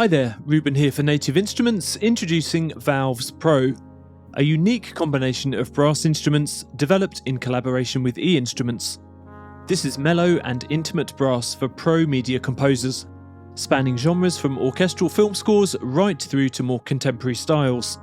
Hi there, Reuben here for Native Instruments, introducing Valves Pro, a unique combination of brass instruments developed in collaboration with E-instruments. This is mellow and intimate brass for pro media composers, spanning genres from orchestral film scores right through to more contemporary styles.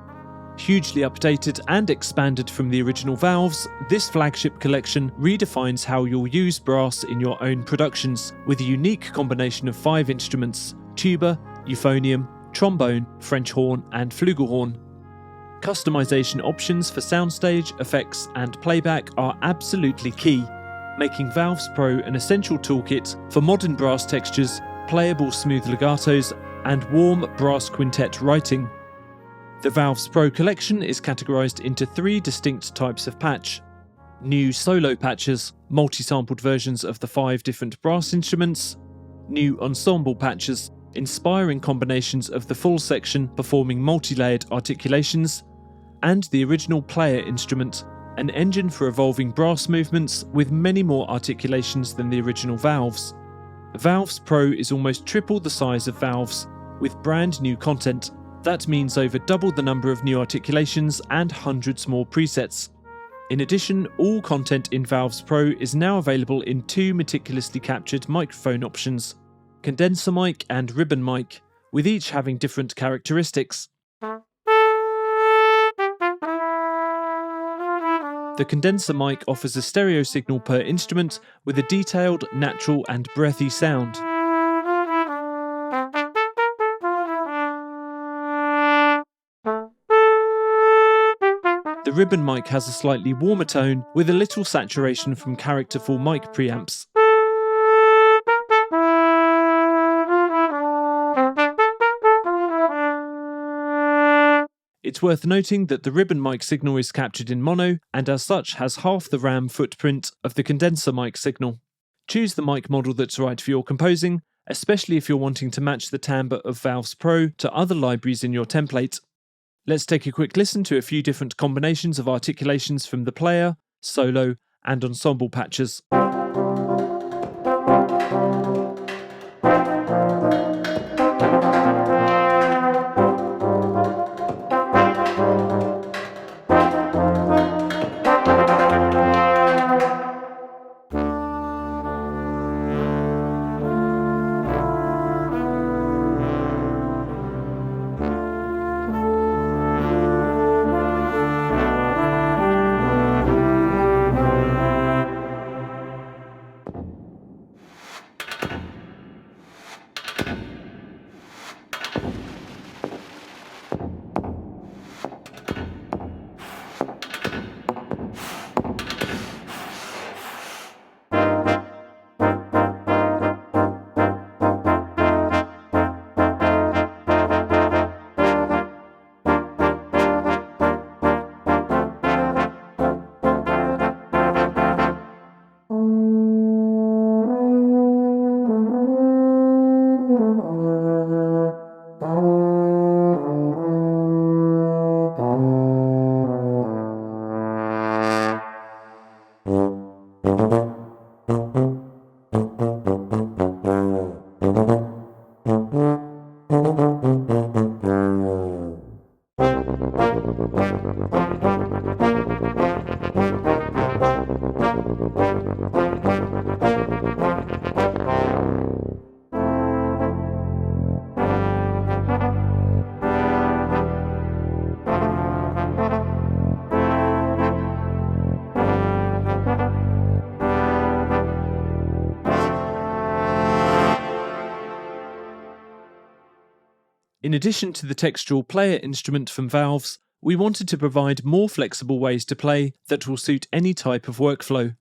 Hugely updated and expanded from the original Valves, this flagship collection redefines how you'll use brass in your own productions, with a unique combination of 5 instruments: tuba, euphonium, trombone, French horn and flugelhorn. Customization options for soundstage, effects and playback are absolutely key, making Valves Pro an essential toolkit for modern brass textures, playable smooth legatos and warm brass quintet writing. The Valves Pro collection is categorized into 3 distinct types of patch: new solo patches, multi-sampled versions of the 5 different brass instruments; new ensemble patches, inspiring combinations of the full section performing multi-layered articulations; and the original player instrument, an engine for evolving brass movements with many more articulations than the original Valves. Valves Pro is almost triple the size of Valves, with brand new content. That means over double the number of new articulations and hundreds more presets. In addition, all content in Valves Pro is now available in 2 meticulously captured microphone options: condenser mic and ribbon mic, with each having different characteristics. The condenser mic offers a stereo signal per instrument with a detailed, natural and breathy sound. The ribbon mic has a slightly warmer tone with a little saturation from characterful mic preamps. It's worth noting that the ribbon mic signal is captured in mono and as such has half the RAM footprint of the condenser mic signal. Choose the mic model that's right for your composing, especially if you're wanting to match the timbre of Valves Pro to other libraries in your template. Let's take a quick listen to a few different combinations of articulations from the player, solo and ensemble patches. In addition to the textural player instrument from Valves, we wanted to provide more flexible ways to play that will suit any type of workflow.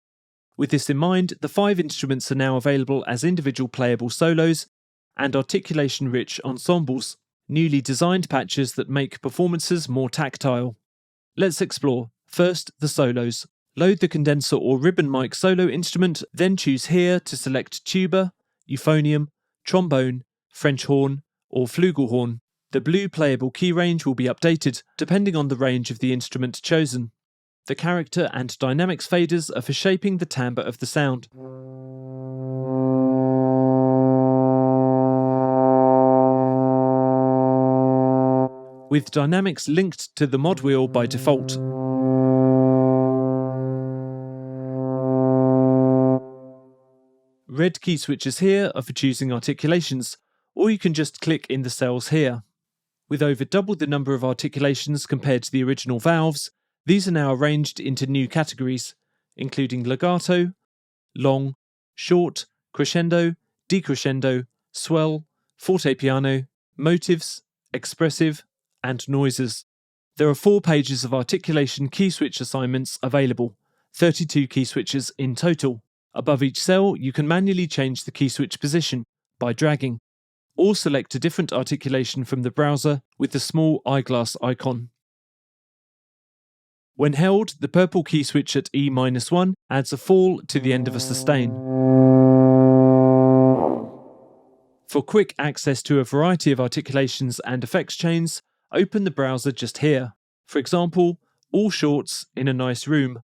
With this in mind, the 5 instruments are now available as individual playable solos and articulation-rich ensembles, newly designed patches that make performances more tactile. Let's explore. First, the solos. Load the condenser or ribbon mic solo instrument, then choose here to select tuba, euphonium, trombone, French horn, or flugelhorn. The blue playable key range will be updated depending on the range of the instrument chosen. The character and dynamics faders are for shaping the timbre of the sound. with dynamics linked to the mod wheel by default. Red key switches here are for choosing articulations, or you can just click in the cells here. With over double the number of articulations compared to the original valves, these are now arranged into new categories, including legato, long, short, crescendo, decrescendo, swell, fortepiano, motives, expressive, and noises. There are 4 pages of articulation key switch assignments available, 32 key switches in total. Above each cell, you can manually change the key switch position by dragging, or select a different articulation from the browser with the small eyeglass icon. When held, the purple key switch at E-1 adds a fall to the end of a sustain. For quick access to a variety of articulations and effects chains, open the browser just here. For example, all shorts in a nice room.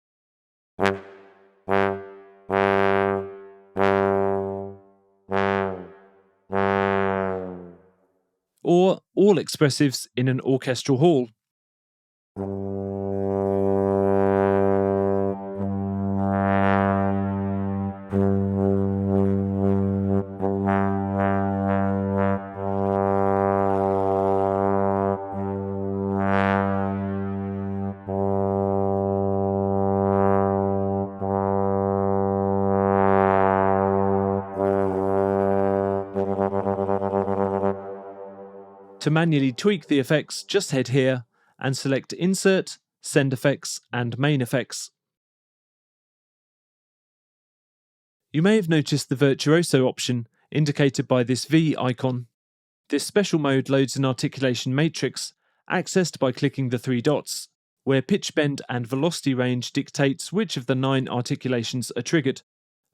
Or all expressives in an orchestral hall. To manually tweak the effects, just head here and select Insert, Send Effects and Main Effects. You may have noticed the Virtuoso option, indicated by this V icon. This special mode loads an articulation matrix, accessed by clicking the 3 dots, where pitch bend and velocity range dictates which of the 9 articulations are triggered,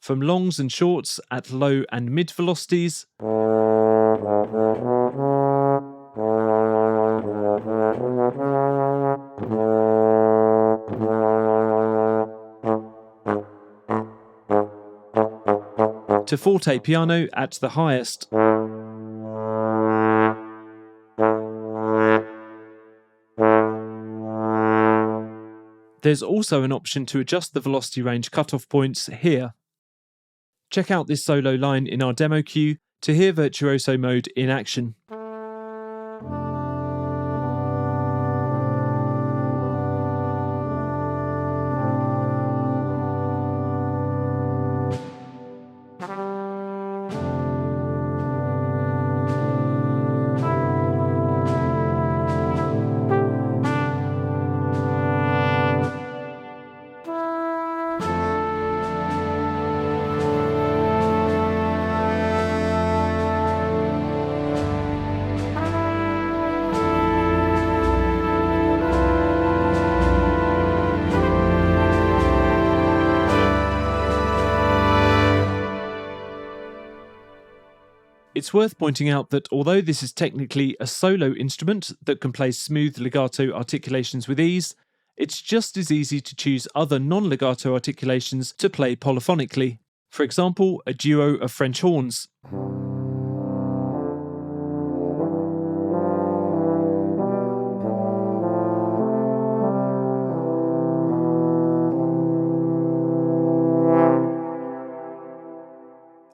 from longs and shorts at low and mid velocities, to fortepiano at the highest. There's also an option to adjust the velocity range cutoff points here. Check out this solo line in our demo queue to hear Virtuoso mode in action. It's worth pointing out that although this is technically a solo instrument that can play smooth legato articulations with ease, it's just as easy to choose other non-legato articulations to play polyphonically. For example, a duo of French horns.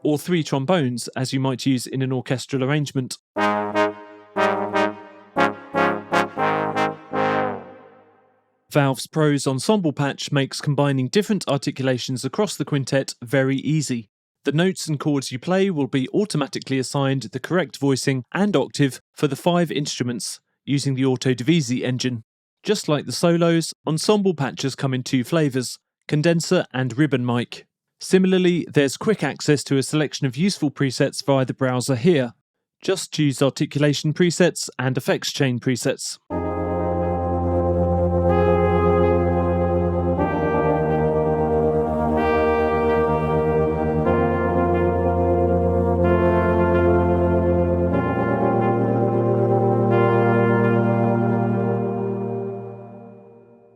Or 3 trombones, as you might use in an orchestral arrangement. Valve's Pro's Ensemble patch makes combining different articulations across the quintet very easy. The notes and chords you play will be automatically assigned the correct voicing and octave for the 5 instruments, using the auto divisi engine. Just like the solos, Ensemble patches come in 2 flavours, condenser and ribbon mic. Similarly, there's quick access to a selection of useful presets via the browser here. Just choose articulation presets and effects chain presets.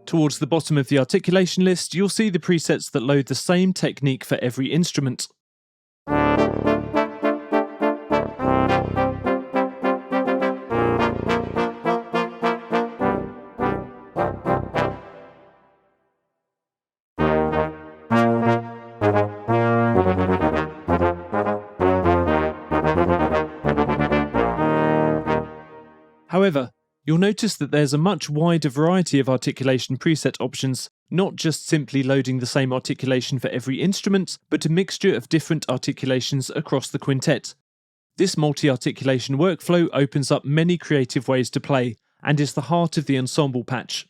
Towards the bottom of the articulation list, you'll see the presets that load the same technique for every instrument. However, you'll notice that there's a much wider variety of articulation preset options, not just simply loading the same articulation for every instrument, but a mixture of different articulations across the quintet. This multi-articulation workflow opens up many creative ways to play, and is the heart of the Ensemble patch.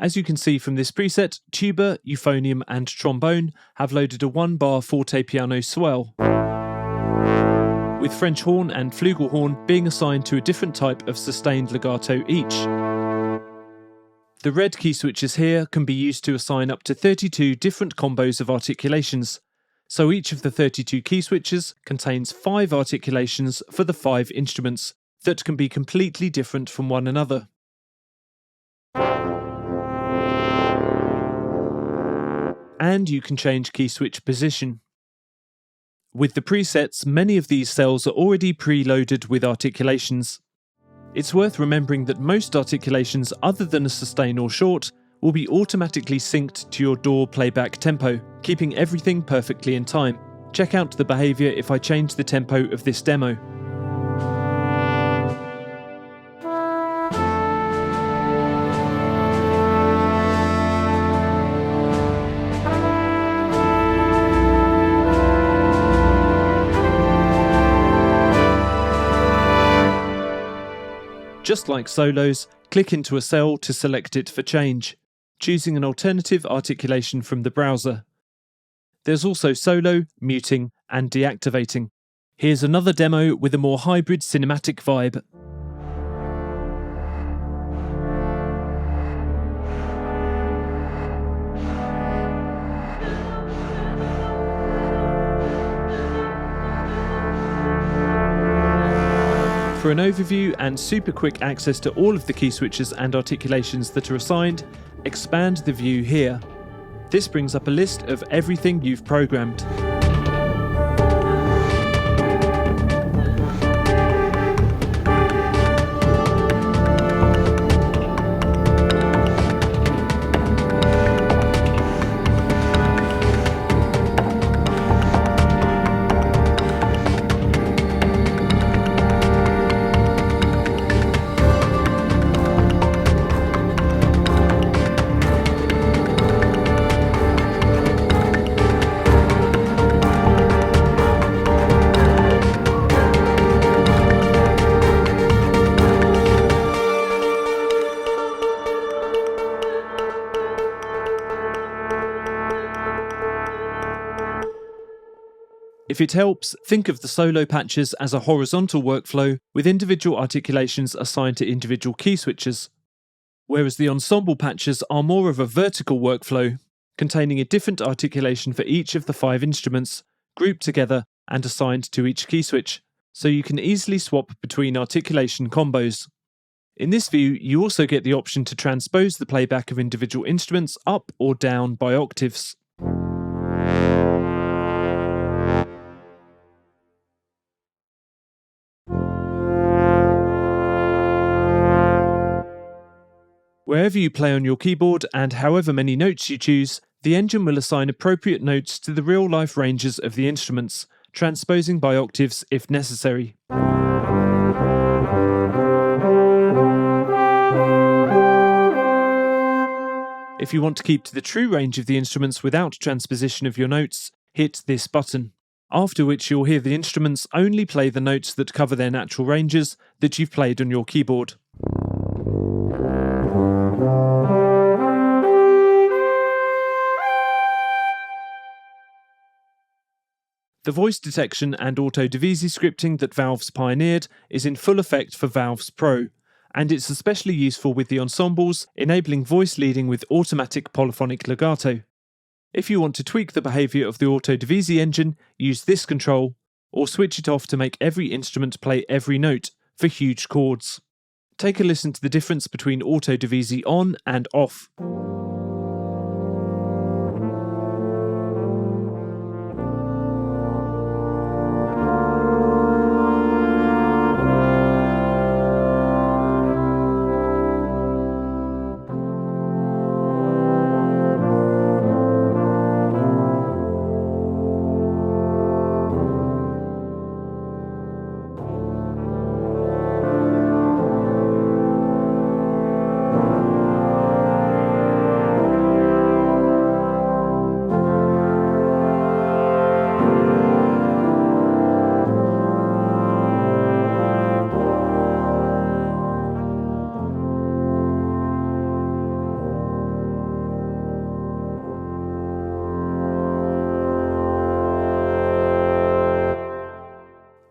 As you can see from this preset, tuba, euphonium and trombone have loaded a 1-bar FortePIano swell, with French horn and flugelhorn being assigned to a different type of sustained legato each. The red key switches here can be used to assign up to 32 different combos of articulations, so each of the 32 key switches contains 5 articulations for the 5 instruments that can be completely different from one another. And you can change key switch position. With the presets, many of these cells are already preloaded with articulations. It's worth remembering that most articulations other than a sustain or short will be automatically synced to your DAW playback tempo, keeping everything perfectly in time. Check out the behaviour if I change the tempo of this demo. Just like solos, click into a cell to select it for change, choosing an alternative articulation from the browser. There's also solo, muting, and deactivating. Here's another demo with a more hybrid cinematic vibe. For an overview and super quick access to all of the key switches and articulations that are assigned, expand the view here. This brings up a list of everything you've programmed. If it helps, think of the solo patches as a horizontal workflow with individual articulations assigned to individual key switches, whereas the ensemble patches are more of a vertical workflow, containing a different articulation for each of the 5 instruments, grouped together and assigned to each key switch, so you can easily swap between articulation combos. In this view, you also get the option to transpose the playback of individual instruments up or down by octaves. Wherever you play on your keyboard and however many notes you choose, the engine will assign appropriate notes to the real-life ranges of the instruments, transposing by octaves if necessary. If you want to keep to the true range of the instruments without transposition of your notes, hit this button, after which you'll hear the instruments only play the notes that cover their natural ranges that you've played on your keyboard. The voice detection and auto divisi scripting that Valve's pioneered is in full effect for Valve's Pro, and it's especially useful with the ensembles, enabling voice leading with automatic polyphonic legato. If you want to tweak the behaviour of the auto divisi engine, use this control, or switch it off to make every instrument play every note for huge chords. Take a listen to the difference between auto divisi on and off.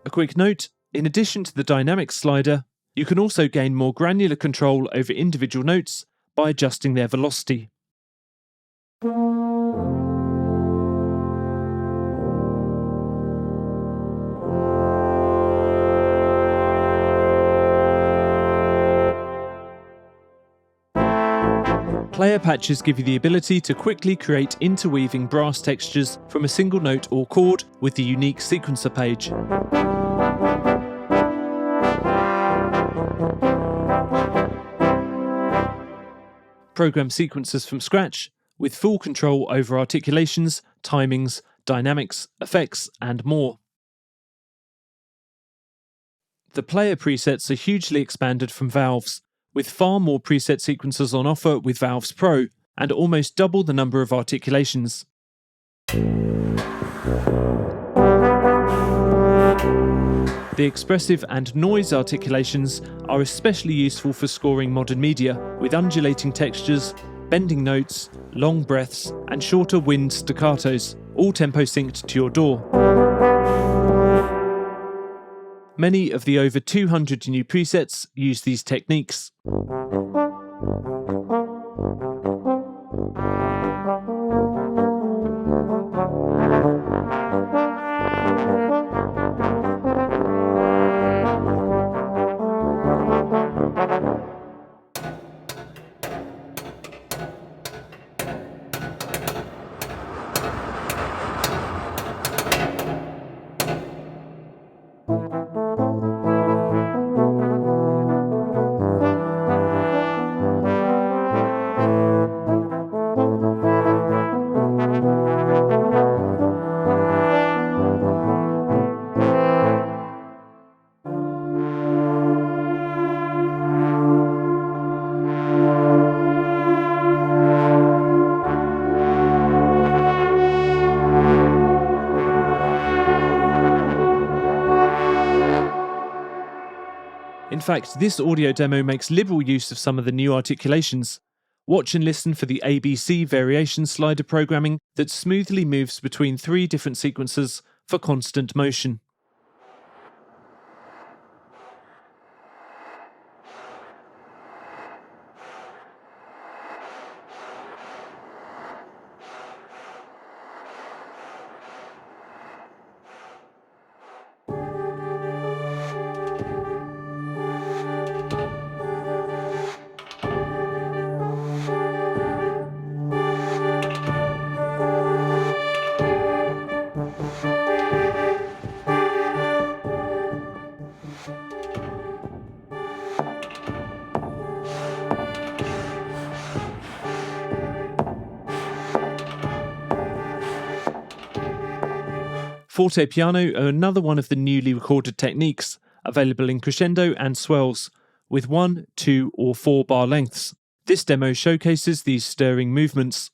A quick note, in addition to the dynamic slider, you can also gain more granular control over individual notes by adjusting their velocity. Player patches give you the ability to quickly create interweaving brass textures from a single note or chord with the unique sequencer page. Program sequencers from scratch with full control over articulations, timings, dynamics, effects, and more. The player presets are hugely expanded from Valve's, with far more preset sequencers on offer with Valve's Pro, and almost double the number of articulations. The expressive and noise articulations are especially useful for scoring modern media, with undulating textures, bending notes, long breaths, and shorter wind staccatos, all tempo synced to your DAW. Many of the over 200 new presets use these techniques. In fact, this audio demo makes liberal use of some of the new articulations. Watch and listen for the ABC variation slider programming that smoothly moves between 3 different sequences for constant motion. FortePIano are another one of the newly recorded techniques, available in crescendo and swells, with 1, 2 or 4 bar lengths. This demo showcases these stirring movements.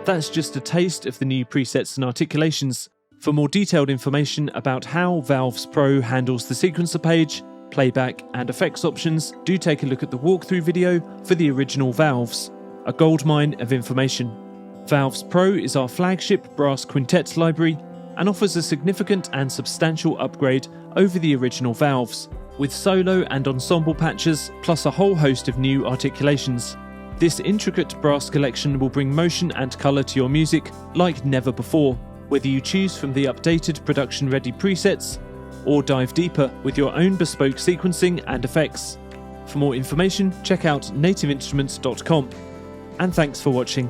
That's just a taste of the new presets and articulations. For more detailed information about how Valves Pro handles the sequencer page, playback and effects options, do take a look at the walkthrough video for the original Valves, a goldmine of information. Valves Pro is our flagship brass quintet library and offers a significant and substantial upgrade over the original Valves, with solo and ensemble patches plus a whole host of new articulations. This intricate brass collection will bring motion and colour to your music like never before, whether you choose from the updated production-ready presets or dive deeper with your own bespoke sequencing and effects. For more information, check out nativeinstruments.com. And thanks for watching.